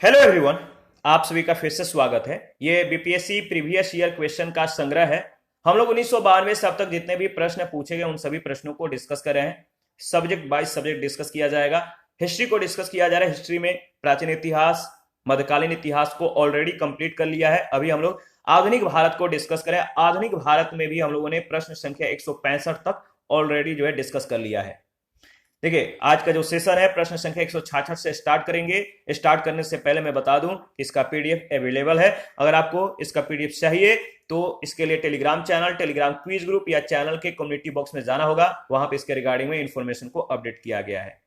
Hello everyone. आप सभी का फिर से स्वागत है। ये बीपीएससी प्रीवियस ईयर क्वेश्चन का संग्रह है। हम लोग 1992 से अब तक जितने भी प्रश्न पूछे गए उन सभी प्रश्नों को डिस्कस कर रहे हैं। सब्जेक्ट बाय सब्जेक्ट डिस्कस किया जाएगा। हिस्ट्री को डिस्कस किया जा रहा है। हिस्ट्री में प्राचीन इतिहास, मध्यकालीन इतिहास को ऑलरेडी कंप्लीट कर लिया है। अभी हम लोग आधुनिक भारत को डिस्कस करें। आधुनिक भारत में भी हम लोगों ने प्रश्न संख्या 165 तक ऑलरेडी जो है डिस्कस कर लिया है। देखिए, आज का जो सेशन है प्रश्न संख्या 166 से स्टार्ट करेंगे। स्टार्ट करने से पहले मैं बता दूं कि इसका पीडीएफ अवेलेबल है। अगर आपको इसका पीडीएफ चाहिए तो इसके लिए Telegram channel, Telegram quiz group या चैनल के कम्युनिटी बॉक्स में जाना होगा। वहां पे इसके रिगार्डिंग में इंफॉर्मेशन को अपडेट किया गया है।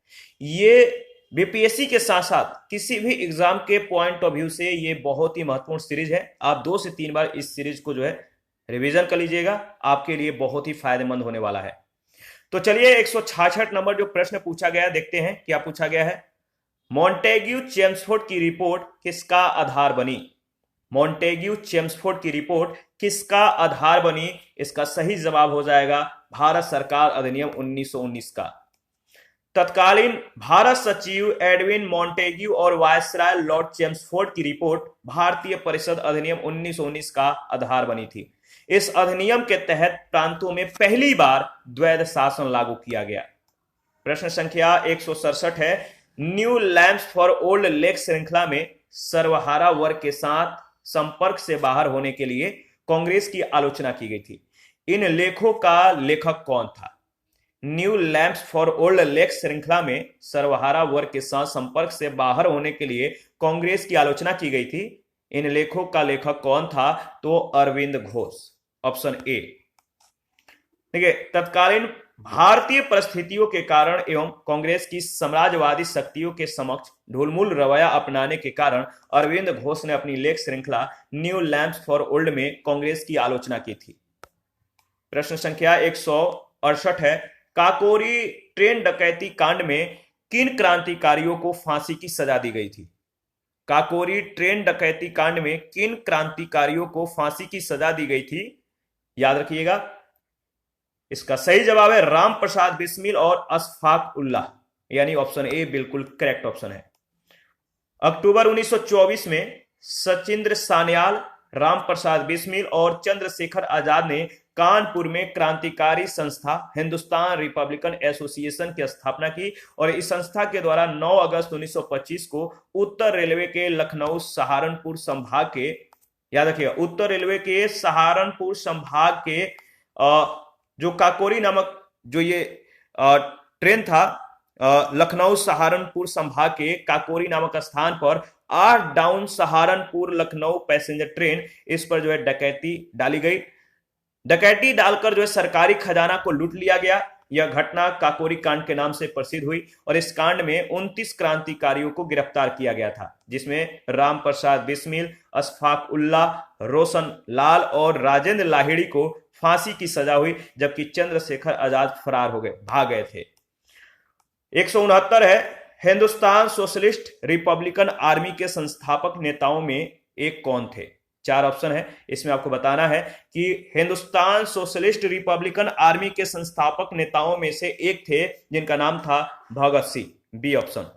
ये बीपीएससी के साथ साथ किसी भी एग्जाम के पॉइंट ऑफ व्यू से ये बहुत ही महत्वपूर्ण सीरीज है। आप 2 से 3 बार इस सीरीज को जो है रिवीजन कर लीजिएगा, आपके लिए बहुत ही फायदेमंद होने वाला है। तो चलिए 166 नंबर जो प्रश्न पूछा गया देखते हैं क्या पूछा गया है। मॉन्टेग्यू चेम्सफोर्ड की रिपोर्ट किसका आधार बनी? मॉन्टेग्यू चेम्सफोर्ड की रिपोर्ट किसका आधार बनी? इसका सही जवाब हो जाएगा भारत सरकार अधिनियम 1919 का। तत्कालीन भारत सचिव एडविन मॉन्टेग्यू और वायसराय लॉर्ड चेम्सफोर्ड की रिपोर्ट भारतीय परिषद अधिनियम 1919 का आधार बनी थी। इस अधिनियम के तहत प्रांतों में पहली बार द्वैध शासन लागू किया गया। प्रश्न संख्या 167 है। New lands for old lake श्रृंखला में सर्वहारा वर्ग के साथ संपर्क से बाहर होने के लिए कांग्रेस की आलोचना की गई थी। इन लेखों का लेखक कौन था? New lands for old lake श्रृंखला में सर्वहारा वर्ग के साथ संपर्क से बाहर होने के लिए कांग्रेस की आलोचना की गई थी। इन लेखों का लेखक कौन था? तो अरविंद घोष, ऑप्शन ए। देखिए, तत्कालीन भारतीय परिस्थितियों के कारण एवं कांग्रेस की साम्राज्यवादी शक्तियों के समक्ष ढुलमुल रवैया अपनाने के कारण अरविंद घोष ने अपनी लेख श्रृंखला न्यू लैंड्स फॉर ओल्ड में कांग्रेस की आलोचना की थी। प्रश्न संख्या 168 है। काकोरी ट्रेन डकैती कांड में किन क्रांतिकारियों को फांसी की सजा दी गई थी? काकोरी ट्रेन डकैती कांड में किन क्रांतिकारियों को फांसी की सजा दी गई थी? याद रखिएगा, इसका सही जवाब है राम प्रसाद बिस्मिल और अशफाक उल्लाह, यानी ऑप्शन ए बिल्कुल करेक्ट ऑप्शन है। अक्टूबर 1924 में सचिंद्र सान्याल, राम प्रसाद बिस्मिल और चंद्रशेखर आजाद ने कानपुर में क्रांतिकारी संस्था हिंदुस्तान रिपब्लिकन एसोसिएशन की स्थापना की और इस संस्था के द्वारा 9 अगस्त 1925 को उत्तर रेलवे के लखनऊ सहारनपुर संभाग के, याद रखिएगा, उत्तर रेलवे के सहारनपुर संभाग के जो काकोरी नामक जो ये ट्रेन था, लखनऊ सहारनपुर संभाग के काकोरी नामक स्थान पर 8 down Saharanpur Lucknow passenger train, इस पर जो है डकैती डाली गई। डकैती डालकर जो है सरकारी खजाना को लूट लिया गया। यह घटना काकोरी कांड के नाम से प्रसिद्ध हुई और इस कांड में 29 क्रांतिकारियों को गिरफ्तार किया गया था, जिसमें राम प्रसाद बिस्मिल, अशफाक उल्लाह, रोशन लाल और राजेंद्र लाहिड़ी को फांसी की सजा हुई, जबकि चंद्रशेखर आजाद फरार हो गए, भाग गए थे। 169 है। हिंदुस्तान सोशलिस्ट रिपब्लिकन आर्मी के संस्थापक नेताओं में एक कौन थे? 4 ऑप्शन है। इसमें आपको बताना है कि हिंदुस्तान सोशलिस्ट रिपब्लिकन आर्मी के संस्थापक नेताओं में से एक थे जिनका नाम था भगत सिंह, बी ऑप्शन।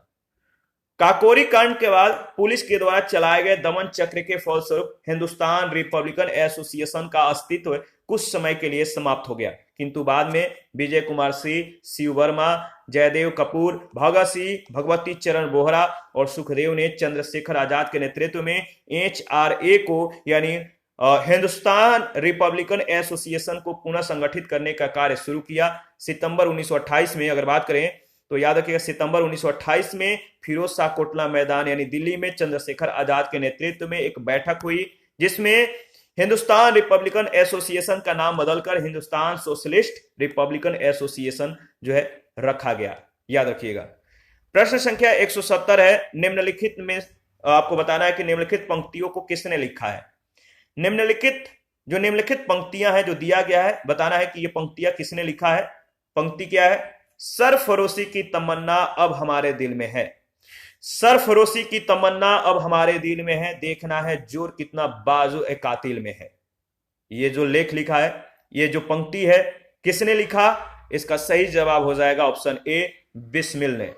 काकोरी कांड के बाद पुलिस के द्वारा चलाए गए दमन चक्र के फलस्वरूप हिंदुस्तान रिपब्लिकन एसोसिएशन का अस्तित्व कुछ समय के लिए समाप्त हो गया, किंतु बाद में विजय कुमार सिंह, शिव वर्मा, जयदेव कपूर, भगत सिंह, भगवती चरण बोहरा और सुखदेव ने चंद्रशेखर आजाद के नेतृत्व में HRA को, यानी हिंदुस्तान रिपब्लिकन एसोसिएशन को पुनः संगठित करने का कार्य शुरू किया। सितंबर 1928 में अगर बात करें तो याद रखिएगा, सितंबर 1928 में फिरोज शाह कोटला मैदान यानी दिल्ली में चंद्रशेखर आजाद के नेतृत्व में एक बैठक हुई, जिसमें हिंदुस्तान रिपब्लिकन एसोसिएशन का नाम बदलकर हिंदुस्तान सोशलिस्ट रिपब्लिकन एसोसिएशन जो है रखा गया। याद रखिएगा। प्रश्न संख्या 170 है। निम्नलिखित में आपको बताना है कि निम्नलिखित पंक्तियों को किसने लिखा है। निम्नलिखित पंक्तियां हैं जो दिया गया है, बताना है कि ये पंक्तियां किसने लिखा है। पंक्ति क्या है? सरफरोशी की तमन्ना अब हमारे दिल में है, सरफरोशी की तमन्ना अब हमारे दिल में है, देखना है जोर कितना बाजू ए कातिल में है। ये जो लेख लिखा है, ये जो पंक्ति है, किसने लिखा? इसका सही जवाब हो जाएगा ऑप्शन ए, बिस्मिल ने।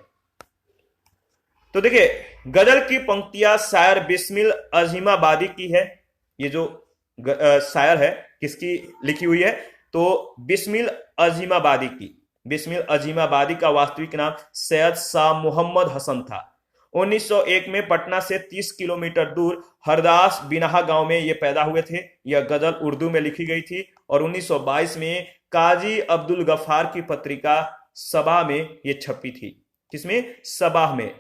तो देखिए, गजल की पंक्तियां शायर बिस्मिल अजीमाबादी की है। ये जो शायर है किसकी लिखी हुई है? तो बिस्मिल अजीमाबादी की। बिस्मिल अजीमाबादी का वास्तविक नाम सैयद शाह मोहम्मद हसन था। 1901 में पटना से 30 किलोमीटर दूर हरदास बिनाहा गांव में ये पैदा हुए थे। यह गजल उर्दू में लिखी गई थी और 1922 में काजी अब्दुल गफ्फार की पत्रिका सबा में ये छपी थी। किसमें? सबा में।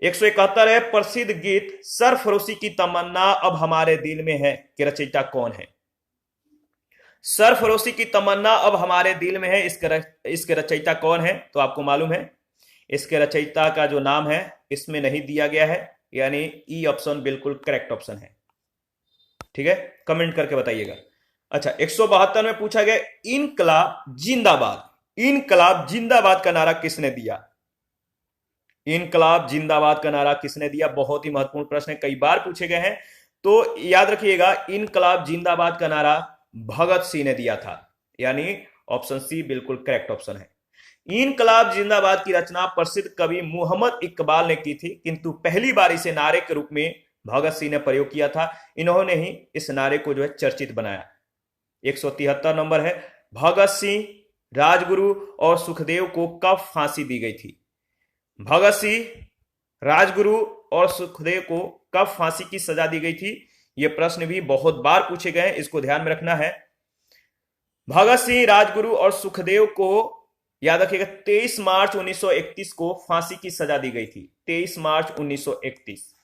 171 है, प्रसिद्ध गीत सरफरोशी की तमन्ना अब हमारे दिल में है कि रचयिता कौन है? सरफरोशी की तमन्ना अब हमारे दिल में है, इसके रचयिता कौन है? तो आपको मालूम है, इसके रचयिता का जो नाम है इसमें नहीं दिया गया है, यानी ई ऑप्शन बिल्कुल करेक्ट ऑप्शन है। ठीक है, कमेंट करके बताइएगा। अच्छा, 172 में पूछा गया इनकलाब जिंदाबाद। इनकलाब जिंदाबाद का नारा किसने दिया? इनकलाब जिंदाबाद का नारा किसने दिया? बहुत ही महत्वपूर्ण प्रश्न है, कई बार पूछे गए हैं, तो याद रखिएगा, इनकलाब जिंदाबाद का नारा भगत सिंह ने दिया था, यानी ऑप्शन सी बिल्कुल करेक्ट ऑप्शन है। इनकलाब जिंदाबाद की रचना प्रसिद्ध कवि मोहम्मद इकबाल ने की थी, किंतु पहली बार इसे नारे के रूप में भगत सिंह ने प्रयोग किया था। इन्होंने ही इस नारे को जो है चर्चित बनाया। 173 नंबर है, भगत सिंह, राजगुरु और सुखदेव को कब फांसी दी गई थी? भगत सिंह, राजगुरु और सुखदेव को कब फांसी की सजा दी गई थी? यह प्रश्न भी बहुत बार पूछे गए हैं, इसको ध्यान में रखना है। भगत सिंह, राजगुरु और सुखदेव को याद रखिएगा 23 मार्च 1931 को फांसी की सजा दी गई थी। 23 मार्च 1931।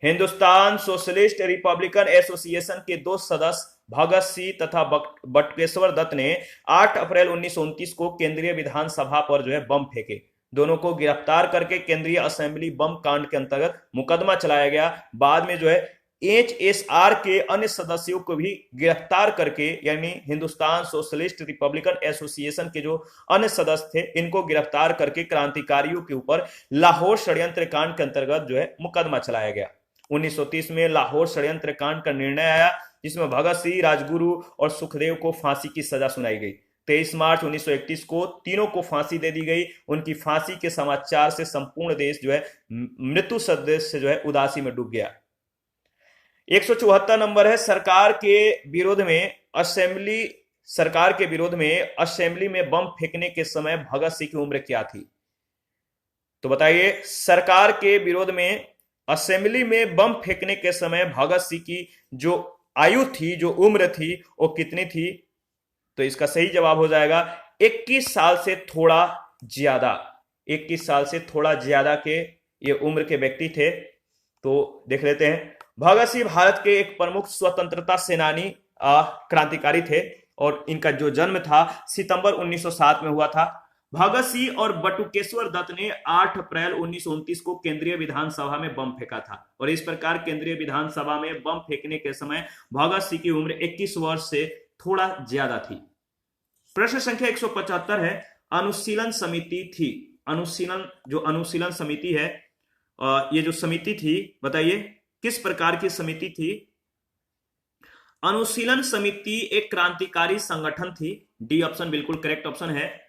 हिंदुस्तान सोशलिस्ट रिपब्लिकन एसोसिएशन के दो सदस्य भगत सिंह तथा बटुकेश्वर दत्त ने 8 अप्रैल 1929 को केंद्रीय विधानसभा पर जो है बम फेंके। दोनों को गिरफ्तार करके केंद्रीय असेंबली बम कांड के अंतर्गत मुकदमा चलाया गया। बाद में जो है HSR के अन्य सदस्यों को भी गिरफ्तार करके, यानी हिंदुस्तान सोशलिस्ट रिपब्लिकन एसोसिएशन के जो अन्य सदस्य थे, इनको गिरफ्तार करके क्रांतिकारियों के ऊपर लाहौर षड्यंत्र कांड के अंतर्गत जो है मुकदमा चलाया गया। 1930 में लाहौर षड्यंत्र कांड का निर्णय आया, जिसमें भगत सिंह, राजगुरु और सुखदेव को फांसी की सजा सुनाई गई। 23 मार्च 1931 को तीनों को फांसी दे दी गई। उनकी फांसी के समाचार से संपूर्ण देश जो है मृत्यु सदृश से जो है उदासी में डूब गया। 174 नंबर है, सरकार के विरोध में असेंबली में बम फेंकने के समय भगत सिंह की उम्र क्या थी? तो बताइए, सरकार के विरोध में असेंबली में बम फेंकने के समय भगत सिंह की जो आयु थी, जो उम्र थी, वो कितनी थी? तो इसका सही जवाब हो जाएगा 21 साल से थोड़ा ज्यादा। 21 साल से थोड़ा ज्यादा के ये उम्र के व्यक्ति थे। तो देख लेते हैं, भगत सिंह भारत के एक प्रमुख स्वतंत्रता सेनानी क्रांतिकारी थे और इनका जो जन्म था सितंबर 1907 में हुआ था। भगत सिंह और बटुकेश्वर दत्त ने 8 अप्रैल 1929 को केंद्रीय विधानसभा में बम फेंका था और इस प्रकार केंद्रीय विधानसभा में बम फेंकने के समय भगत सिंह की उम्र 21 वर्ष से थोड़ा ज्यादा थी। प्रश्न संख्या 175 है, अनुशीलन समिति थी। अनुशीलन समिति है, ये जो समिति थी, बताइए किस प्रकार की समिति थी? अनुशीलन समिति एक क्रांतिकारी संगठन थी। डी ऑप्शन बिल्कुल करेक्ट ऑप्शन है।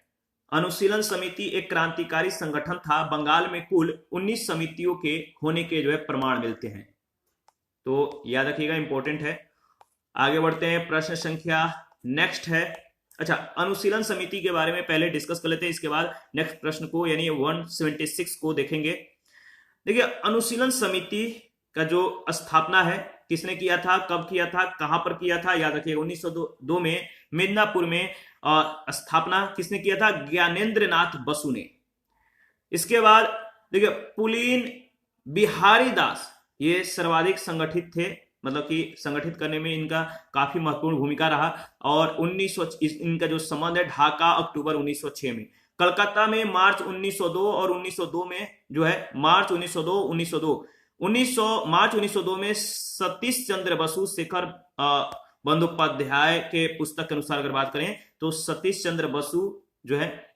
अनुशीलन समिति एक क्रांतिकारी संगठन था। बंगाल में कुल 19 समितियों के होने के जो है प्रमाण मिलते हैं, तो याद रखिएगा, इंपॉर्टेंट है। आगे बढ़ते हैं, प्रश्न संख्या नेक्स्ट है। अच्छा, अनुशीलन समिति के बारे में पहले डिस्कस कर लेते हैं, इसके बाद नेक्स्ट प्रश्न को यानी 176 को देखेंगे। देखिए, अनुशीलन समिति का जो स्थापना है किसने किया था, कब किया था, कहां पर किया था? याद रखिए, 1902 में मिदनापुर में स्थापना किसने किया था? ज्ञानेंद्र नाथ बसु ने। इसके बाद देखिए, पुलीन बिहारी दास ये सर्वाधिक संगठित थे, मतलब कि संगठित करने में इनका काफी महत्वपूर्ण भूमिका रहा। और इनका जो संबंध है ढाका अक्टूबर 1906 में, कलकत्ता में मार्च 1902 और 1902 में जो है मार्च 1902 में सतीश चंद्र बसु शेखर बंदोपाध्याय के पुस्तक के अनुसार अगर बात करें तो सतीश चंद्र बसु जो है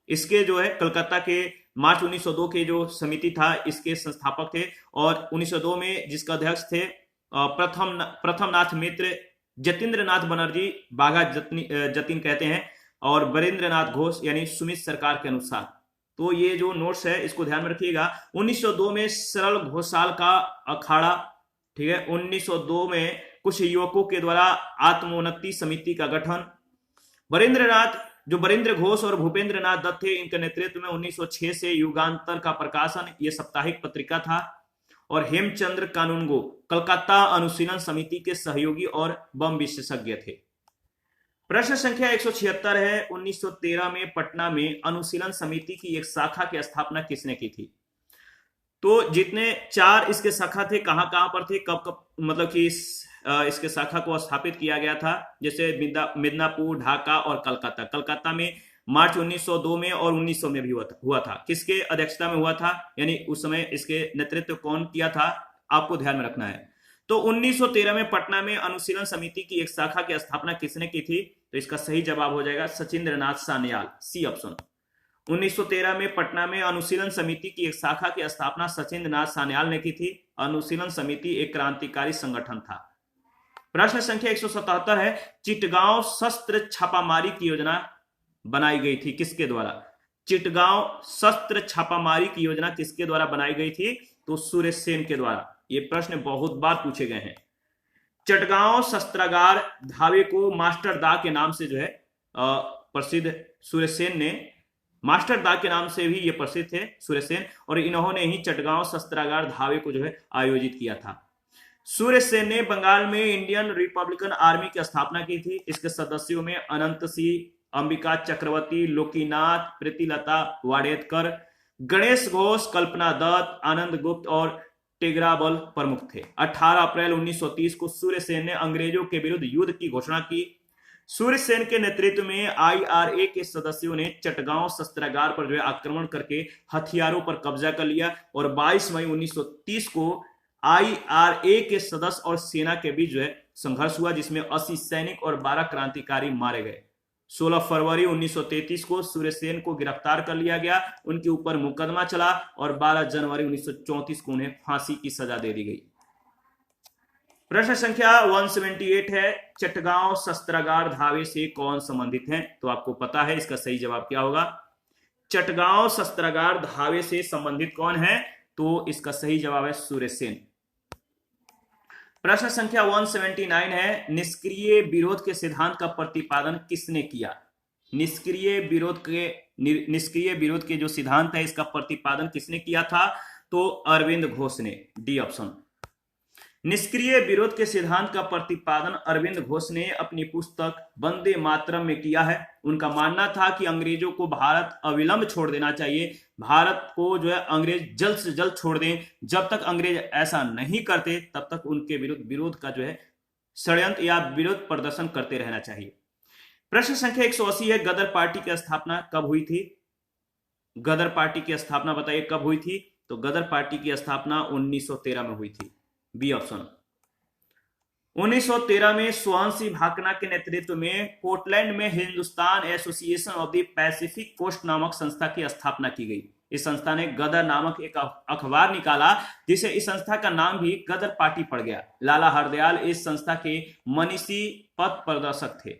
इसके जो है कलकत्ता के मार्च 1902 के जो समिति था इसके संस्थापक थे। और 1902 में जिसका अध्यक्ष थे प्रथम नाथ मित्र, जतीन्द्र नाथ बनर्जी बाघा जतीन कहते हैं, और वरेंद्र नाथ घोष यानी सुमित सरकार के अनुसार। तो ये जो नोट्स है इसको ध्यान में रखिएगा। 1902 में सरल घोषाल का अखाड़ा, ठीक है। 1902 में कुछ युवकों के द्वारा आत्मोन्नति समिति का गठन। बरिंद्र घोष और भूपेंद्र नाथ दत्त थे, इनके नेतृत्व में 1906 से युगांतर का प्रकाशन, ये साप्ताहिक पत्रिका था। और हेमचंद्र कानूनगो कलकत्ता अनुशीलन समिति के सहयोगी और बम विशेषज्ञ थे। प्रश्न संख्या 176 है, 1913 में पटना में अनुशीलन समिति की एक शाखा की स्थापना किसने की थी? तो जितने 4 इसके शाखा थे, कहां कहां पर थे, कब कब, मतलब कि इसके शाखा को स्थापित किया गया था, जैसे मिदनापुर, ढाका और कलकत्ता। कलकत्ता में मार्च 1902 में और 1900 में भी हुआ था। किसके अध्यक्षता में हुआ था, यानी उस समय इसके नेतृत्व कौन किया था, आपको ध्यान में रखना है। तो 1913 में पटना में अनुशीलन समिति की एक शाखा की स्थापना किसने की थी? तो इसका सही जवाब हो जाएगा सचिंद्रनाथ सान्याल, सी ऑप्शन। 1913 में पटना में अनुशीलन समिति की एक शाखा की स्थापना सचिंद्रनाथ सान्याल ने की थी। अनुशीलन समिति एक क्रांतिकारी संगठन था। प्रश्न संख्या 177 है, चिटगांव शस्त्र छापामारी की योजना बनाई गई थी, किसके द्वारा? चिटगांव शस्त्र छापामारी की योजना किसके द्वारा बनाई गई थी? तो सूर्य सेन के द्वारा। ये प्रश्न बहुत बार पूछे गए हैं। चटगांव शस्त्रागार धावे को मास्टर दा के नाम से जो है प्रसिद्ध सूर्य सेन ने, मास्टर दा के नाम से भी ये प्रसिद्ध थे सूर्य सेन, और इन्होंने ही चटगांव शस्त्रागार धावे को जो है आयोजित किया था। सूर्य सेन ने बंगाल में इंडियन रिपब्लिकन आर्मी की स्थापना की थी। इसके सदस्यों में अनंत सिंह, अंबिका चक्रवर्ती, लोकीनाथ, प्रीतिलता वाडेतकर, गणेश घोष, कल्पना दत्त, आनंद गुप्त और टेगराबल प्रमुख थे। 18 अप्रैल 1930 को सूर्य सेन ने अंग्रेजों के विरुद्ध युद्ध की घोषणा की। सूर्य सेन के नेतृत्व में IRA के सदस्यों ने चटगांव शस्त्रागार पर जो है आक्रमण करके हथियारों पर कब्जा कर लिया, और 22 मई 1930 को IRA के सदस्य और सेना के बीच जो है संघर्ष हुआ, जिसमें 80 सैनिक और 12 क्रांतिकारी मारे गए। 16 फरवरी 1933 को सूर्य सेन को गिरफ्तार कर लिया गया, उनके ऊपर मुकदमा चला, और 12 जनवरी 1934 को उन्हें फांसी की सजा दे दी गई। प्रश्न संख्या 178 है, चटगांव शस्त्रागार धावे से कौन संबंधित है? तो आपको पता है इसका सही जवाब क्या होगा। चटगांव शस्त्रागार धावे से संबंधित कौन है? तो इसका सही जवाब है सूर्य सेन। प्रश्न संख्या 179 है, निष्क्रिय विरोध के सिद्धांत का प्रतिपादन किसने किया? निष्क्रिय विरोध के जो सिद्धांत है इसका प्रतिपादन किसने किया था? तो अरविंद घोष ने, डी ऑप्शन। निष्क्रिय विरोध के सिद्धांत का प्रतिपादन अरविंद घोष ने अपनी पुस्तक वंदे मातरम में किया है। उनका मानना था कि अंग्रेजों को भारत अविलंब छोड़ देना चाहिए, भारत को जो है अंग्रेज जल्द से जल्द छोड़ दें। जब तक अंग्रेज ऐसा नहीं करते तब तक उनके विरोध का जो है षड्यंत्र या विरोध प्रदर्शन करते रहना चाहिए। प्रश्न संख्या 180 है, गदर पार्टी की स्थापना कब हुई थी? गदर पार्टी की स्थापना बताइए कब हुई थी? तो गदर पार्टी की स्थापना 1913 में हुई थी, बी ऑप्शन। 1913 में सोहन सिंह भाकना के नेतृत्व में पोर्टलैंड में Hindustan association of the Pacific coast नामक संस्था की स्थापना की गई। इस संस्था ने गदर नामक एक अखबार निकाला, जिसे इस संस्था का नाम भी गदर पार्टी पड़ गया। लाला हरदयाल इस संस्था के मनीषी पथ प्रदर्शक थे।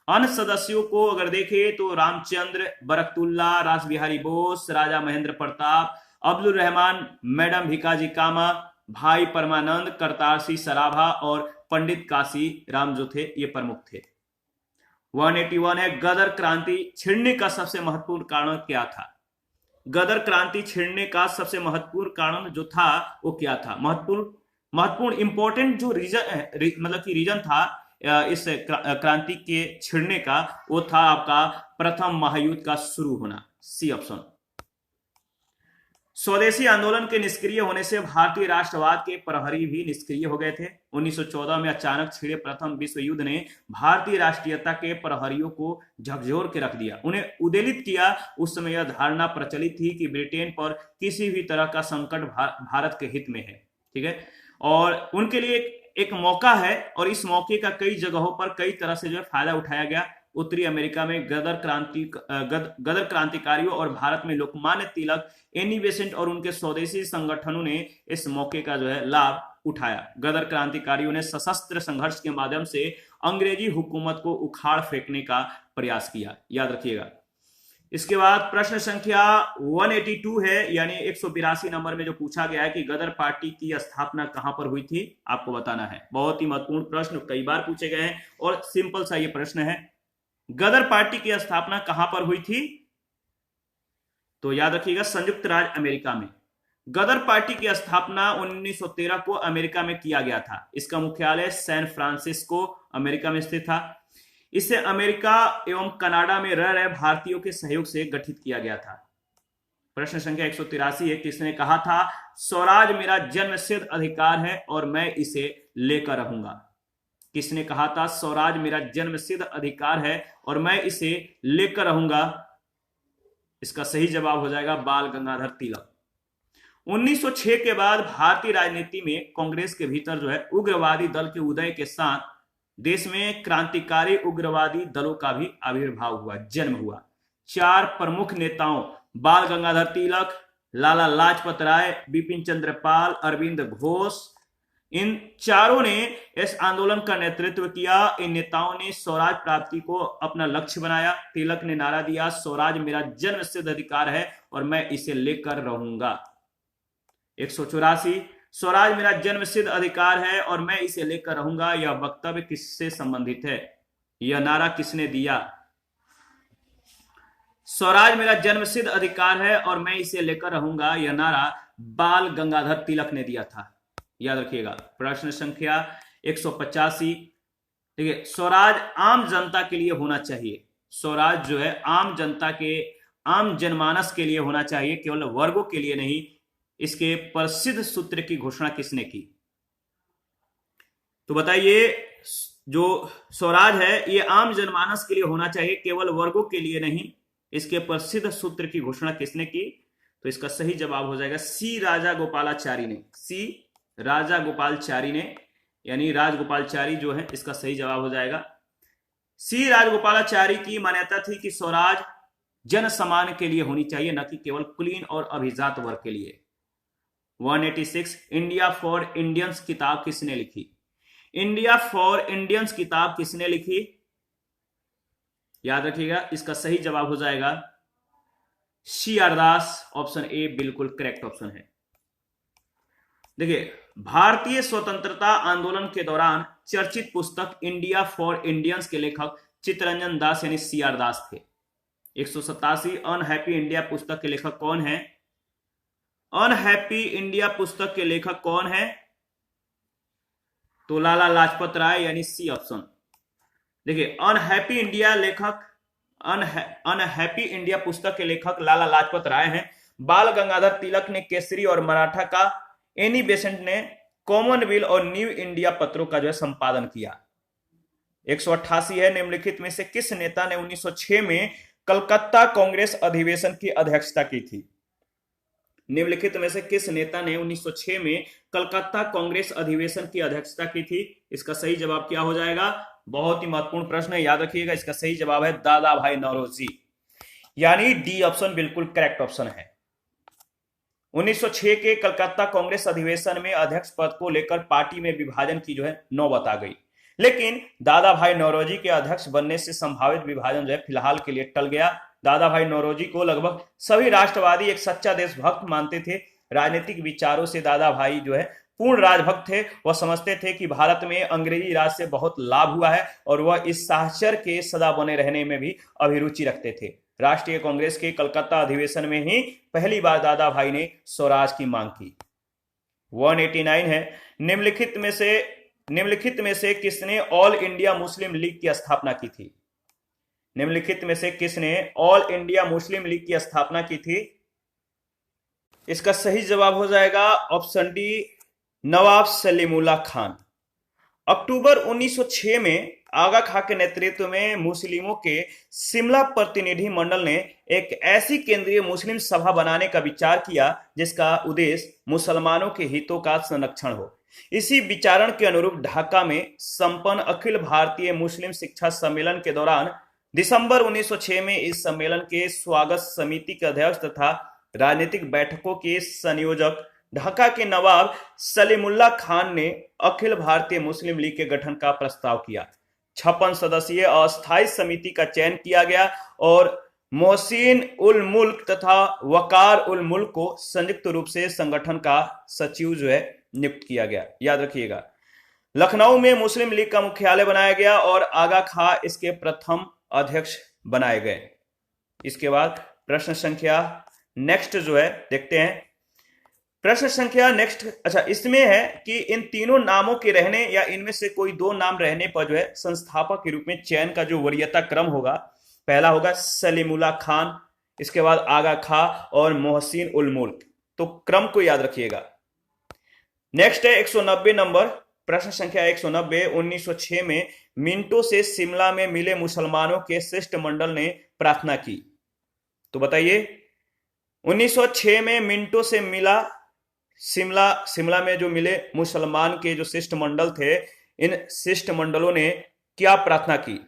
अन्य सदस्यों को अगर देखें तो रामचंद्र, बरकतुल्ला, रासबिहारी बोस, राजा महेंद्र प्रताप, अब्दुल रहमान, मैडम भिकाजी कामा, भाई परमानंद, करतार सिंह सराभा और पंडित काशी राम जो थे ये प्रमुख थे। 181 है, गदर क्रांति छिड़ने का सबसे महत्वपूर्ण कारण क्या था? गदर क्रांति छिड़ने का सबसे महत्वपूर्ण कारण जो था वो क्या था? महत्वपूर्ण इंपॉर्टेंट जो रीजन था इस क्रांति के छिड़ने का, वो था आपका प्रथम महायुद्ध का शुरू होना, सी ऑप्शन। स्वदेशी आंदोलन के निष्क्रिय होने से भारतीय राष्ट्रवाद के प्रहरी भी निष्क्रिय हो गए थे। 1914 में अचानक छिड़े प्रथम विश्व युद्ध ने भारतीय राष्ट्रीयता के प्रहरियों को झकझोर के रख दिया, उन्हें उद्वेलित किया। उस समय यह धारणा प्रचलित थी कि ब्रिटेन पर किसी भी तरह का संकट भारत के हित में है, ठीक है, और उनके लिए एक मौका है, और इस मौके का कई जगहों पर कई तरह से जो है फायदा उठाया गया। उत्तरी अमेरिका में गदर क्रांतिकारियों और भारत में लोकमान्य तिलक, एनी बेसेंट और उनके स्वदेशी संगठनों ने इस मौके का जो है लाभ उठाया। गदर क्रांतिकारियों ने सशस्त्र संघर्ष के माध्यम से अंग्रेजी हुकूमत को उखाड़ फेंकने का प्रयास किया, याद रखिएगा। इसके बाद प्रश्न संख्या 182 है, यानी 182 नंबर में जो पूछा गया है कि गदर पार्टी की स्थापना कहां पर हुई थी, आपको बताना है। बहुत ही महत्वपूर्ण प्रश्न, कई बार पूछे गए हैं और सिंपल सा ये प्रश्न है। गदर पार्टी की स्थापना कहां पर हुई थी? तो याद रखिएगा संयुक्त राज्य अमेरिका में। गदर पार्टी की स्थापना 1913 को अमेरिका में किया गया था। इसका मुख्यालय सैन फ्रांसिस्को अमेरिका में स्थित था। इसे अमेरिका एवं कनाडा में रह रहे भारतीयों के सहयोग से गठित किया गया था। प्रश्न संख्या 183 है, किसने कहा था स्वराज मेरा जन्मसिद्ध अधिकार है और मैं इसे लेकर रहूंगा? किसने कहा था स्वराज मेरा जन्मसिद्ध अधिकार है और मैं इसे लेकर रहूंगा? इसका सही जवाब हो जाएगा बाल गंगाधर तिलक। 1906 के बाद भारतीय राजनीति में कांग्रेस के भीतर जो है उग्रवादी दल के उदय के साथ देश में क्रांतिकारी उग्रवादी दलों का भी आविर्भाव हुआ, जन्म हुआ। 4 प्रमुख नेताओं बाल गंगाधर तिलक, लाला लाजपत राय, बिपिन चंद्र पाल, अरविंद घोष, इन चारों ने इस आंदोलन का नेतृत्व किया। इन नेताओं ने स्वराज प्राप्ति को अपना लक्ष्य बनाया। तिलक ने नारा दिया स्वराज मेरा जन्मसिद्ध अधिकार है और मैं इसे लेकर रहूंगा। 184 स्वराज मेरा जन्मसिद्ध अधिकार है और मैं इसे लेकर रहूंगा, यह वक्तव्य किससे संबंधित है? यह नारा किसने दिया? स्वराज मेरा जन्मसिद्ध अधिकार है और मैं इसे लेकर रहूंगा, यह नारा बाल गंगाधर तिलक ने दिया था। याद रखिएगा। प्रश्न संख्या 185, देखिए स्वराज आम जनता के लिए होना चाहिए। स्वराज जो है आम जनता के, आम जनमानस के लिए होना चाहिए, केवल वर्गों के लिए नहीं। इसके प्रसिद्ध सूत्र की घोषणा किसने की? तो बताइए, जो स्वराज है ये आम जनमानस के लिए होना चाहिए, केवल वर्गों के लिए नहीं। इसके प्रसिद्ध सूत्र की घोषणा किसने की? तो इसका सही जवाब हो जाएगा सी राजागोपालाचारी ने। सी राजागोपालाचारी ने, यानी राजगोपालाचारी जो है, इसका सही जवाब हो जाएगा। सी राजगोपालाचारी की मान्यता थी कि स्वराज जन सामान्य के लिए होनी चाहिए, न कि केवल कुलीन और अभिजात वर्ग के लिए। 186 इंडिया फॉर इंडियंस किताब किसने लिखी? इंडिया फॉर इंडियंस किताब किसने लिखी? याद रखिएगा, इसका सही जवाब हो जाएगा C R Das. Option A बिल्कुल करेक्ट ऑप्शन है। देखिए, भारतीय स्वतंत्रता आंदोलन के दौरान चर्चित पुस्तक इंडिया फॉर इंडियंस के लेखक चित्तरंजन दास यानी सी आर दास थे। 187 अनहैप्पी इंडिया पुस्तक के लेखक कौन है? अनहैप्पी इंडिया पुस्तक के लेखक कौन है? तो लाला लाजपत राय यानी सी ऑप्शन। देखिए, अनहैप्पी इंडिया पुस्तक के लेखक लाला लाजपत राय हैं। बाल गंगाधर तिलक ने केसरी और मराठा का, एनी बेसेंट ने कॉमनवेल्थ और न्यू इंडिया पत्रों का जो है संपादन किया। 188 है, निम्नलिखित में से किस नेता ने 1906 में कलकत्ता कांग्रेस अधिवेशन की अध्यक्षता की थी? निम्नलिखित में से किस नेता ने 1906 में कलकत्ता कांग्रेस अधिवेशन की अध्यक्षता की थी? इसका सही जवाब क्या हो जाएगा? बहुत ही महत्वपूर्ण प्रश्न है, याद रखिएगा। इसका सही जवाब है दादा भाई नौरोजी, यानी डी ऑप्शन बिल्कुल करेक्ट ऑप्शन है। 1906 के कलकत्ता कांग्रेस अधिवेशन में अध्यक्ष पद को लेकर पार्टी में विभाजन की जो है नौबत आ गई, लेकिन दादा भाई नौरोजी के अध्यक्ष बनने से संभावित विभाजन जो है फिलहाल के लिए टल गया। दादा भाई नौरोजी को लगभग सभी राष्ट्रवादी एक सच्चा देशभक्त मानते थे। राजनीतिक विचारों से दादा भाई जो है पूर्ण राजभक्त थे। वह समझते थे कि भारत में अंग्रेजी राज से बहुत लाभ हुआ है और वह इस साहचर्य के सदा बने रहने में भी अभिरुचि रखते थे। राष्ट्रीय कांग्रेस के कलकत्ता अधिवेशन में ही पहली बार दादा भाई ने स्वराज की मांग की। 189 है, निम्नलिखित में से किसने ऑल इंडिया मुस्लिम लीग की स्थापना की थी? निम्नलिखित में से किसने ऑल इंडिया मुस्लिम लीग की स्थापना की थी? इसका सही जवाब हो जाएगा ऑप्शन डी नवाब सलीमुल्लाह खान। अक्टूबर 1906 में आगा खां के नेतृत्व में मुस्लिमों के शिमला प्रतिनिधि मंडल ने एक ऐसी केंद्रीय मुस्लिम सभा बनाने का विचार किया जिसका उद्देश्य मुसलमानों के हितों का संरक्षण हो। इसी विचारण के अनुरूप ढाका में संपन्न अखिल भारतीय मुस्लिम शिक्षा सम्मेलन के दौरान दिसंबर 1906 में इस सम्मेलन के स्वागत समिति के अध्यक्ष तथा राजनीतिक बैठकों के संयोजक ढाका के नवाब सलीमुल्लाह खान ने अखिल भारतीय मुस्लिम लीग के गठन का प्रस्ताव किया। 56 सदस्यीय अस्थायी समिति का चयन किया गया और मोहसिन उल मुल्क तथा वकार उल मुल्क को संयुक्त रूप से संगठन का सचिव जो है नियुक्त किया गया। याद रखिएगा, लखनऊ में मुस्लिम लीग का मुख्यालय बनाया गया और आगा खां इसके प्रथम अध्यक्ष बनाए गए। इसके बाद प्रश्न संख्या नेक्स्ट जो है देखते हैं। प्रश्न संख्या नेक्स्ट, अच्छा इसमें है कि इन तीनों नामों के रहने या इनमें से कोई दो नाम रहने पर जो है संस्थापक के रूप में चयन का जो वरीयता क्रम होगा, पहला होगा सलीमुल्लाह खान, इसके बाद आगा खां और मोहसिन उल मुल्क। तो क्रम को याद रखिएगा। नेक्स्ट है 190 नंबर, प्रश्न संख्या 190। 1906 में मिंटो से शिमला में मिले मुसलमानों के शिष्टमंडल ने प्रार्थना की। तो बताइए, 1906 में मिंटो से मिला शिमला में जो मिले मुसलमान के जो शिष्टमंडल थे, इन शिष्टमंडलों ने क्या प्रार्थना की?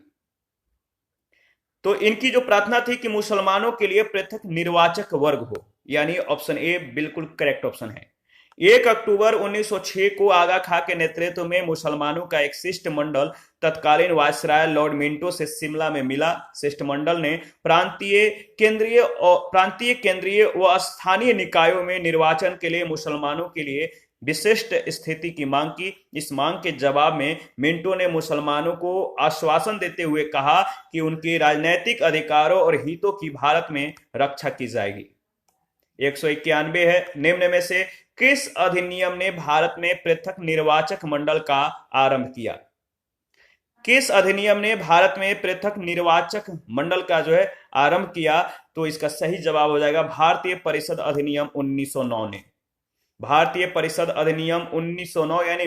तो इनकी जो प्रार्थना थी कि मुसलमानों के लिए पृथक निर्वाचक वर्ग हो, यानी ऑप्शन ए बिल्कुल करेक्ट ऑप्शन है। 1 अक्टूबर 1906 को आगा खां के नेतृत्व में मुसलमानों का एक शिष्टमंडल तत्कालीन वायसराय लॉर्ड मिंटो से शिमला में मिला। शिष्टमंडल ने प्रांतीय केंद्रीय व स्थानीय निकायों में निर्वाचन के लिए मुसलमानों के लिए विशिष्ट स्थिति की मांग की। इस मांग के जवाब में मिंटो ने मुसलमानों को आश्वासन देते हुए कहा कि उनके राजनीतिक अधिकारों और हितों की भारत में रक्षा की जाएगी। 191 है, निम्न में से किस अधिनियम ने भारत में पृथक निर्वाचक मंडल का आरंभ किया? किस अधिनियम ने भारत में पृथक निर्वाचक मंडल का जो है आरंभ किया? तो इसका सही जवाब हो जाएगा भारतीय परिषद अधिनियम 1909 ने। भारतीय परिषद अधिनियम 1909 यानी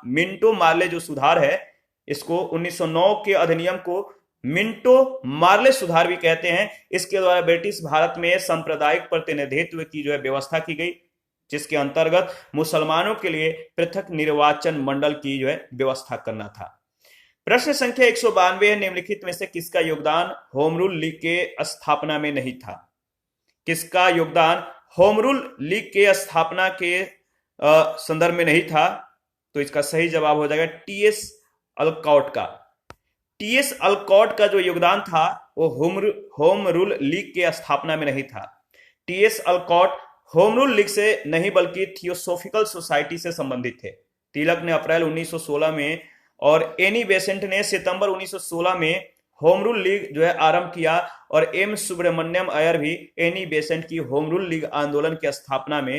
मिंटो मार्ले जो सुधार है, इसको 1909 के अधिनियम को मिंटो मार्ले सुधार भी कहते हैं। इसके द्वारा ब्रिटिश भारत में सांप्रदायिक प्रतिनिधित्व की जो है व्यवस्था की गई, जिसके अंतर्गत मुसलमानों के लिए पृथक निर्वाचन मंडल की जो है व्यवस्था करना था। प्रश्न संख्या 192 है, निम्नलिखित में से किसका योगदान होम रूल लीग के स्थापना में नहीं था? किसका योगदान होम रूल लीग के स्थापना के संदर्भ में नहीं था? तो इसका सही जवाब हो जाएगा टीएस अलकॉट का। टीएस अलकॉट का जो योगदान था वो होम रूल लीग के स्थापना में नहीं था। टीएस अलकॉट होम रूल लीग से नहीं बल्कि थियोसोफिकल सोसाइटी से संबंधित थे। तिलक ने अप्रैल 1916 में और एनी बेसेंट ने सितंबर 1916 में होम रूल लीग जो है आरंभ किया, और एम सुब्रमण्यम अय्यर भी एनी बेसेंट की होम रूल लीग आंदोलन की स्थापना में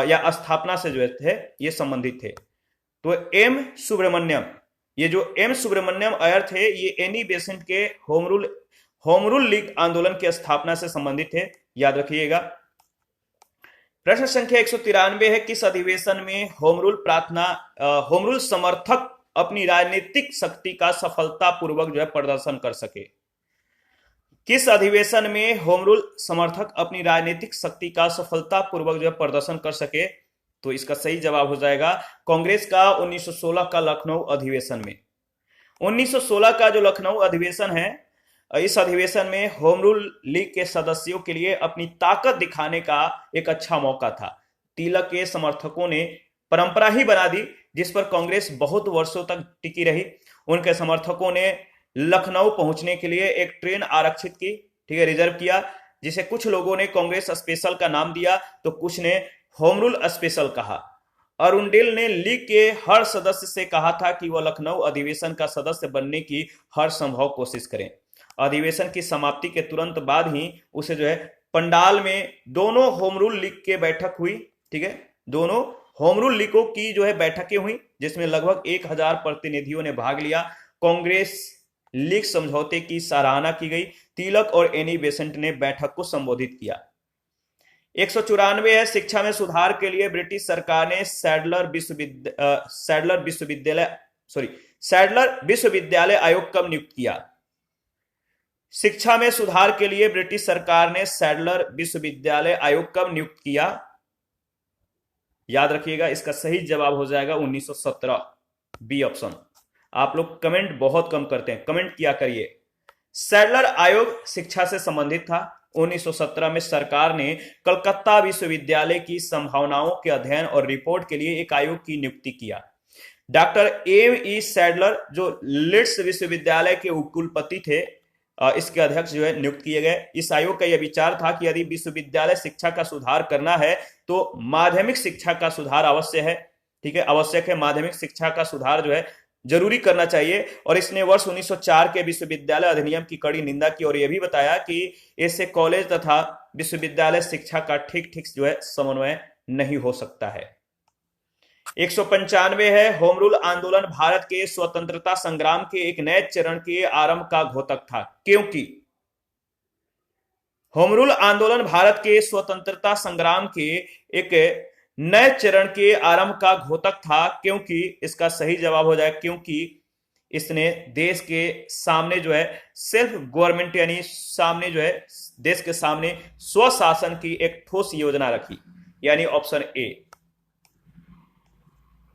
या स्थापना से जो थे ये संबंधित थे। तो एम सुब्रमण्यम अय्यर थे, ये एनी बेसेंट के होम रूल लीग आंदोलन की स्थापना से संबंधित थे। याद रखिएगा। प्रश्न संख्या 193 है, किस अधिवेशन में होम रूल समर्थक अपनी राजनीतिक शक्ति का सफलतापूर्वक जो है प्रदर्शन कर सके? किस अधिवेशन में होम रूल समर्थक अपनी राजनीतिक शक्ति का सफलतापूर्वक जो है प्रदर्शन कर सके? तो इसका सही जवाब हो जाएगा कांग्रेस का 1916 का लखनऊ अधिवेशन में। 1916 का जो लखनऊ अधिवेशन है, इस अधिवेशन में होम रूल लीग के सदस्यों के लिए अपनी ताकत दिखाने का एक अच्छा मौका था। तिलक के समर्थकों ने परंपरा ही बना दी जिस पर कांग्रेस बहुत वर्षों तक टिकी रही। उनके समर्थकों ने लखनऊ पहुंचने के लिए एक ट्रेन आरक्षित की, ठीक है, रिजर्व किया, जिसे कुछ लोगों ने कांग्रेस स्पेशल का नाम दिया तो कुछ ने होम रूल स्पेशल कहा। अरुणडेल ने लीग के हर सदस्य से कहा था कि वह लखनऊ अधिवेशन का सदस्य बनने की हर संभव कोशिश करें। अधिवेशन की समाप्ति के तुरंत बाद ही उसे जो है पंडाल में दोनों होम रूल लीग के बैठक हुई, ठीक है, दोनों होम रूल लीगों की जो है बैठकें हुई, जिसमें लगभग 1000 प्रतिनिधियों ने भाग लिया। कांग्रेस लीग समझौते की सराहना की गई। तिलक और एनी बेसेंट ने बैठक को संबोधित किया। 194 है, शिक्षा में सुधार के लिए ब्रिटिश सरकार ने सैडलर विश्वविद्यालय आयोग कब नियुक्त किया? शिक्षा में सुधार के लिए ब्रिटिश सरकार ने सैडलर विश्वविद्यालय आयोग कब नियुक्त किया? याद रखिएगा, इसका सही जवाब हो जाएगा 1917, बी ऑप्शन। आप लोग कमेंट बहुत कम करते हैं, कमेंट किया करिए। सैडलर आयोग शिक्षा से संबंधित था। 1917 में सरकार ने कलकत्ता विश्वविद्यालय की संभावनाओं के अध्ययन और रिपोर्ट के लिए एक आयोग की नियुक्ति किया। डॉक्टर एम ई सैडलर जो लीड्स विश्वविद्यालय के उपकुलपति थे, इसके अध्यक्ष जो है नियुक्त किए गए। इस आयोग का यह विचार था कि यदि विश्वविद्यालय शिक्षा का सुधार करना है तो माध्यमिक शिक्षा का सुधार अवश्य है, ठीक है, आवश्यक है। माध्यमिक शिक्षा का सुधार जो है जरूरी करना चाहिए। और इसने वर्ष 1904 के विश्वविद्यालय अधिनियम की कड़ी निंदा की और यह भी बताया कि इससे कॉलेज तथा विश्वविद्यालय शिक्षा का ठीक ठीक जो है समन्वय नहीं हो सकता है। 195 है, होम रूल आंदोलन भारत के स्वतंत्रता संग्राम के एक नए चरण के आरंभ का घोतक था, क्योंकि होम रूल आंदोलन भारत के स्वतंत्रता संग्राम के एक नए चरण के आरंभ का घोतक था, क्योंकि इसका सही जवाब हो जाए क्योंकि इसने देश के सामने जो है सेल्फ गवर्नमेंट यानी सामने जो है देश के सामने स्वशासन की एक ठोस योजना रखी, यानी ऑप्शन ए।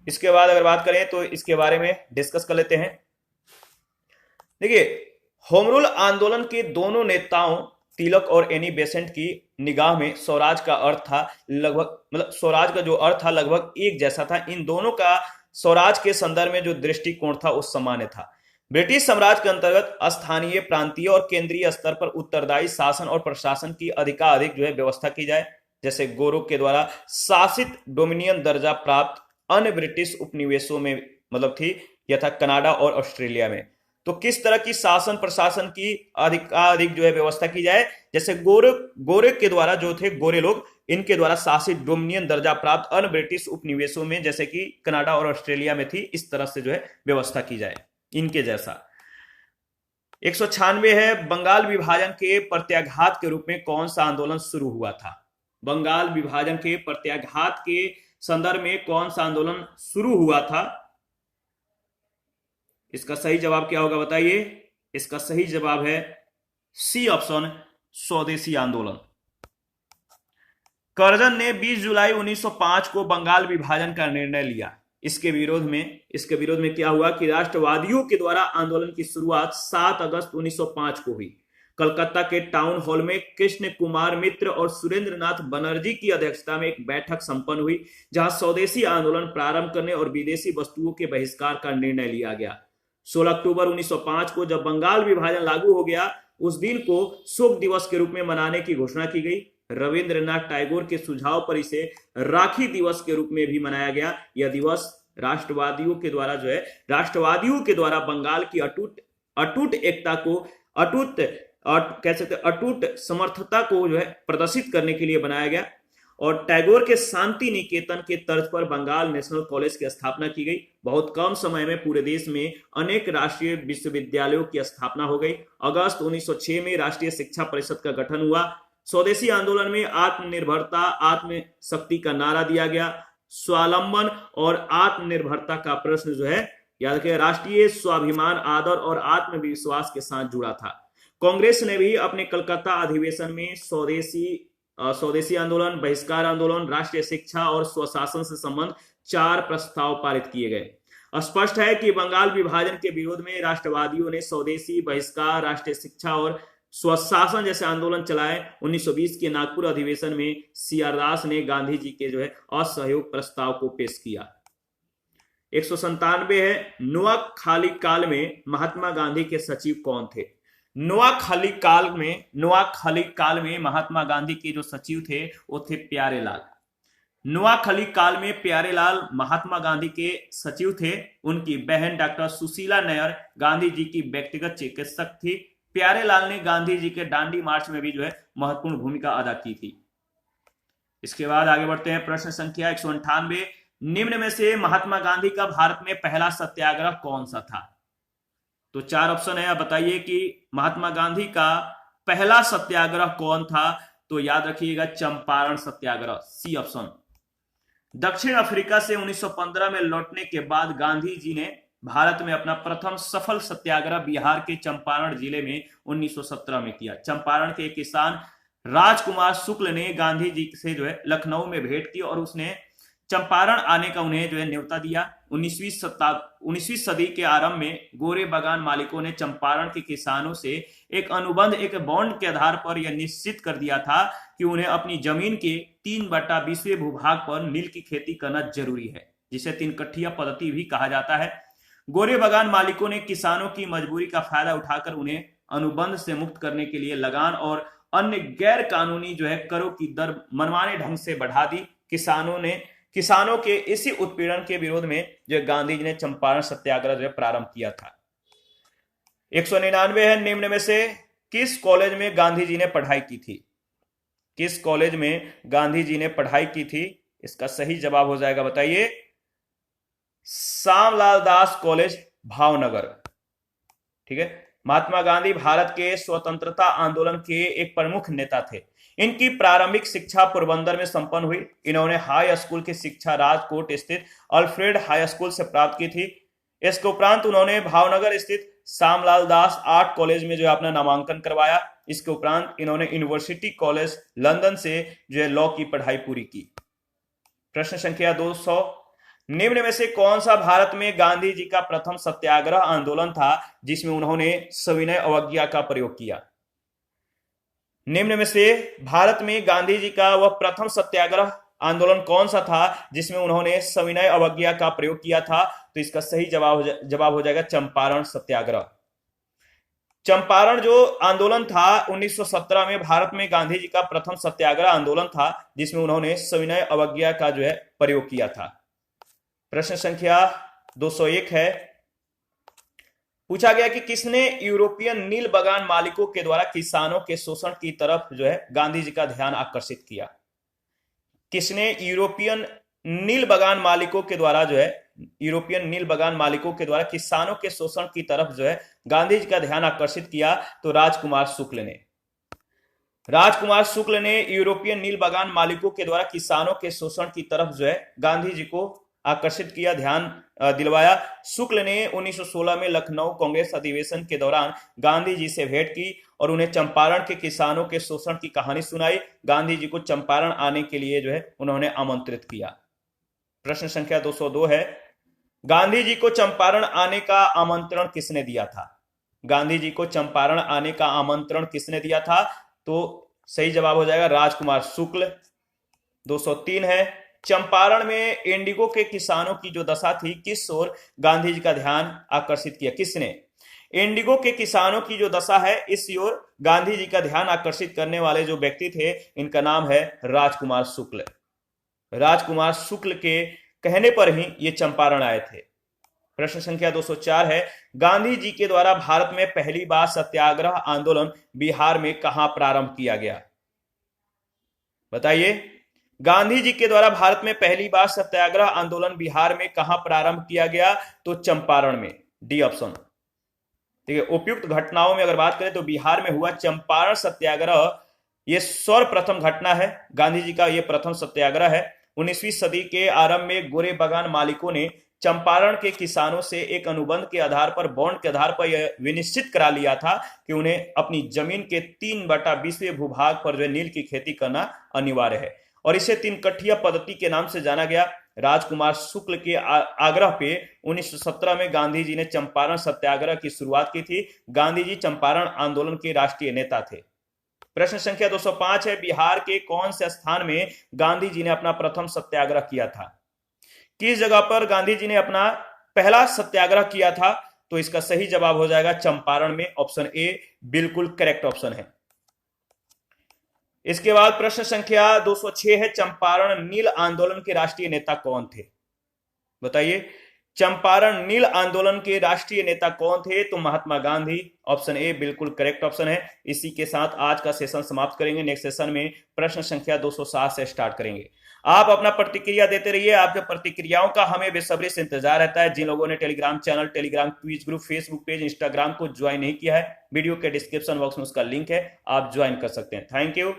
इसके बाद अगर बात करें तो इसके बारे में डिस्कस कर लेते हैं। देखिए, होम रूल आंदोलन के दोनों नेताओं तिलक और एनी बेसेंट की निगाह में स्वराज का अर्थ था लगभग, मतलब स्वराज का जो अर्थ था लगभग एक जैसा था। इन दोनों का स्वराज के संदर्भ में जो दृष्टिकोण था उस सामान्य था। ब्रिटिश साम्राज्य के अंतर्गत स्थानीय, प्रांतीय और केंद्रीय स्तर पर उत्तरदायी शासन और प्रशासन की अधिकाधिक जो है व्यवस्था की जाए, जैसे गोरों के द्वारा शासित डोमिनियन दर्जा प्राप्त अन्य ब्रिटिश उपनिवेशों में मतलब थी यथा कनाडा और ऑस्ट्रेलिया में। तो किस तरह की शासन प्रशासन की अधिक जो है व्यवस्था की जाए, जैसे गोरे के द्वारा जो थे गोरे लोग, इनके द्वारा शासित डोमिनियन दर्जा प्राप्त अन्य ब्रिटिश उपनिवेशों में जैसे कि कनाडा और ऑस्ट्रेलिया में थी, इस तरह से जो है व्यवस्था की जाए इनके जैसा। 196 है, बंगाल विभाजन के प्रत्याघात के रूप में कौन सा आंदोलन शुरू हुआ था? बंगाल विभाजन के प्रत्याघात के संदर्भ में कौन सा आंदोलन शुरू हुआ था? इसका सही जवाब क्या होगा बताइए? इसका सही जवाब है सी ऑप्शन, स्वदेशी आंदोलन। कर्जन ने 20 जुलाई 1905 को बंगाल विभाजन का निर्णय लिया। इसके विरोध में क्या हुआ कि राष्ट्रवादियों के द्वारा आंदोलन की शुरुआत 7 अगस्त 1905 को हुई। कलकत्ता के टाउन हॉल में कृष्ण कुमार मित्र और सुरेंद्र नाथ बनर्जी की अध्यक्षता में एक बैठक संपन्न हुई, जहां स्वदेशी आंदोलन प्रारंभ करने और विदेशी वस्तुओं के बहिष्कार का निर्णय लिया गया। 16 अक्टूबर 1905 को जब बंगाल विभाजन लागू हो गया, उस दिन को शोक दिवस के रूप में मनाने की घोषणा की गई। रविंद्रनाथ टैगोर के सुझाव पर इसे राखी दिवस के रूप में भी मनाया गया। यह दिवस राष्ट्रवादियों के द्वारा बंगाल की अटूट एकता को अटूट समर्थता को जो है प्रदर्शित करने के लिए बनाया गया। और टैगोर के शांति निकेतन के तर्ज पर बंगाल नेशनल कॉलेज की स्थापना की गई। बहुत कम समय में पूरे देश में अनेक राष्ट्रीय विश्वविद्यालयों की स्थापना हो गई। अगस्त 1906 में राष्ट्रीय शिक्षा परिषद का गठन हुआ। स्वदेशी आंदोलन में आत्मनिर्भरता, आत्मशक्ति का नारा दिया गया। स्वावलंबन और आत्मनिर्भरता का प्रश्न जो है याद रखिए राष्ट्रीय स्वाभिमान, आदर और आत्मविश्वास के साथ जुड़ा था। कांग्रेस ने भी अपने कलकत्ता अधिवेशन में स्वदेशी आंदोलन, बहिष्कार आंदोलन, राष्ट्रीय शिक्षा और स्वशासन से संबंध 4 प्रस्ताव पारित किए गए। स्पष्ट है कि बंगाल विभाजन के विरोध में राष्ट्रवादियों ने स्वदेशी, बहिष्कार, राष्ट्रीय शिक्षा और स्वशासन जैसे आंदोलन चलाए। 1920 के नागपुर अधिवेशन में सीआर दास ने गांधी जी के जो है असहयोग प्रस्ताव को पेश किया। 197 है, नोआखाली काल में महात्मा गांधी के सचिव कौन थे? नोआखाली काल में महात्मा गांधी के जो सचिव थे वो थे प्यारेलाल। नोआखाली काल में प्यारेलाल महात्मा गांधी के सचिव थे। उनकी बहन डॉक्टर सुशीला नैयर गांधी जी की व्यक्तिगत चिकित्सक थी। प्यारेलाल ने गांधी जी के दांडी मार्च में भी जो है महत्वपूर्ण भूमिका अदा की थी। इसके बाद आगे बढ़ते हैं। प्रश्न संख्या 198, निम्न में से महात्मा गांधी का भारत में पहला सत्याग्रह कौन सा था? तो 4 ऑप्शन है, आप बताइए कि महात्मा गांधी का पहला सत्याग्रह कौन था? तो याद रखिएगा चंपारण सत्याग्रह, सी ऑप्शन। दक्षिण अफ्रीका से 1915 में लौटने के बाद गांधी जी ने भारत में अपना प्रथम सफल सत्याग्रह बिहार के चंपारण जिले में 1917 में किया। चंपारण के किसान राजकुमार शुक्ल ने गांधी जी से जो है लखनऊ में भेंट की और उसने चंपारण आने का उन्हें जो है न्योता दिया। 19वीं सदी के आरंभ में गोरे बागान मालिकों ने चंपारण के किसानों से एक अनुबंध, एक बॉन्ड के आधार पर यह निश्चित कर दिया था कि उन्हें अपनी जमीन के 3/20 भूभाग पर नील की खेती करना जरूरी है, जिसे 3 कट्ठिया पद्धति भी कहा जाता है। गोरे बागान मालिकों ने किसानों की मजबूरी का फायदा उठाकर उन्हें अनुबंध से मुक्त करने के लिए लगान और अन्य गैर कानूनी जो है करों की दर मनमाने ढंग से बढ़ा दी। किसानों के इसी उत्पीड़न के विरोध में जो गांधी जी ने चंपारण सत्याग्रह जो प्रारंभ किया था। 199 है, निम्न में से किस कॉलेज में गांधी जी ने पढ़ाई की थी? किस कॉलेज में गांधी जी ने पढ़ाई की थी? इसका सही जवाब हो जाएगा, बताइए, श्यामलाल दास कॉलेज, भावनगर। ठीक है। महात्मा गांधी भारत के स्वतंत्रता आंदोलन के एक प्रमुख नेता थे। इनकी प्रारंभिक शिक्षा पोरबंदर में संपन्न हुई। इन्होंने हाई स्कूल की शिक्षा राजकोट स्थित अल्फ्रेड हाई स्कूल से प्राप्त की थी। इसके उपरांत उन्होंने भावनगर स्थित श्यामलाल दास आर्ट कॉलेज में जो है अपना नामांकन करवाया। इसके उपरांत इन्होंने यूनिवर्सिटी कॉलेज लंदन से जो है लॉ की पढ़ाई पूरी की। प्रश्न संख्या 200, निम्न में से कौन सा भारत में गांधी जी का प्रथम सत्याग्रह आंदोलन था जिसमें उन्होंने सविनय अवज्ञा का प्रयोग किया? निम्न में से भारत में गांधी जी का वह प्रथम सत्याग्रह आंदोलन कौन सा था जिसमें उन्होंने सविनय अवज्ञा का प्रयोग किया था? तो इसका सही जवाब हो जाएगा चंपारण सत्याग्रह। चंपारण जो आंदोलन था 1917 में भारत में गांधी जी का प्रथम सत्याग्रह आंदोलन था जिसमें उन्होंने सविनय अवज्ञा का जो है प्रयोग किया था। प्रश्न संख्या 201 है, पूछा गया कि किसने यूरोपियन नील बगान मालिकों के द्वारा किसानों के शोषण की तरफ जो है गांधी जी का ध्यान आकर्षित किया? किसने यूरोपियन नील बगान मालिकों के द्वारा किसानों के शोषण की तरफ जो है गांधी जी का ध्यान आकर्षित किया? तो राजकुमार शुक्ल ने यूरोपियन नील बगान मालिकों के द्वारा किसानों के शोषण की तरफ जो है गांधी जी को आकर्षित किया, ध्यान दिलवाया। शुक्ल ने 1916 में लखनऊ कांग्रेस अधिवेशन के दौरान गांधी जी से भेंट की और उन्हें चंपारण के किसानों के शोषण की कहानी सुनाई। गांधी जी को चंपारण आने के लिए जो है उन्होंने आमंत्रित किया। प्रश्न संख्या 202 है, गांधी जी को चंपारण आने का आमंत्रण किसने दिया था? गांधी जी को चंपारण आने का आमंत्रण किसने दिया था? तो सही जवाब हो जाएगा राजकुमार शुक्ल। 203 है, चंपारण में इंडिगो के किसानों की जो दशा थी किस ओर गांधी जी का ध्यान आकर्षित किया? किसने? इंडिगो के किसानों की जो दशा है इस ओर गांधी जी का ध्यान आकर्षित करने वाले जो व्यक्ति थे इनका नाम है राजकुमार शुक्ल। राजकुमार शुक्ल के कहने पर ही ये चंपारण आए थे। प्रश्न संख्या 204 है, गांधी जी के द्वारा भारत में पहली बार सत्याग्रह आंदोलन बिहार में कहां प्रारंभ किया गया? बताइए, गांधी जी के द्वारा भारत में पहली बार सत्याग्रह आंदोलन बिहार में कहां प्रारंभ किया गया? तो चंपारण में, डी ऑप्शन। ठीक है। उपयुक्त घटनाओं में अगर बात करें तो बिहार में हुआ चंपारण सत्याग्रह, यह सर्वप्रथम घटना है। गांधी जी का यह प्रथम सत्याग्रह है। 19वीं सदी के आरंभ में गोरे बागान मालिकों ने चंपारण के किसानों से एक अनुबंध के आधार पर, बॉन्ड के आधार पर यह विनिश्चित करा लिया था कि उन्हें अपनी जमीन के 3/20 भूभाग पर जो नील की खेती करना अनिवार्य है और इसे 3 कट्ठिया पद्धति के नाम से जाना गया। राजकुमार शुक्ल के आग्रह पे 1917 में गांधी जी ने चंपारण सत्याग्रह की शुरुआत की थी। गांधी जी चंपारण आंदोलन के राष्ट्रीय नेता थे। प्रश्न संख्या 205 है, बिहार के कौन से स्थान में गांधी जी ने अपना प्रथम सत्याग्रह किया था? किस जगह पर गांधी जी ने अपना पहला सत्याग्रह किया था? तो इसका सही जवाब हो जाएगा चंपारण में, ऑप्शन ए बिल्कुल करेक्ट ऑप्शन है। इसके बाद प्रश्न संख्या 206 है, चंपारण नील आंदोलन के राष्ट्रीय नेता कौन थे? बताइए, चंपारण नील आंदोलन के राष्ट्रीय नेता कौन थे? तो महात्मा गांधी, ऑप्शन ए बिल्कुल करेक्ट ऑप्शन है। इसी के साथ आज का सेशन समाप्त करेंगे। नेक्स्ट सेशन में प्रश्न संख्या 207 से स्टार्ट करेंगे। आप अपना प्रतिक्रिया देते रहिए। आपके प्रतिक्रियाओं का हमें बेसब्री से इंतजार रहता है। जिन लोगों ने Telegram channel, Telegram quiz group, Facebook page, Instagram को ज्वाइन नहीं किया है, वीडियो के डिस्क्रिप्शन बॉक्स में उसका लिंक है, आप ज्वाइन कर सकते हैं। Thank you.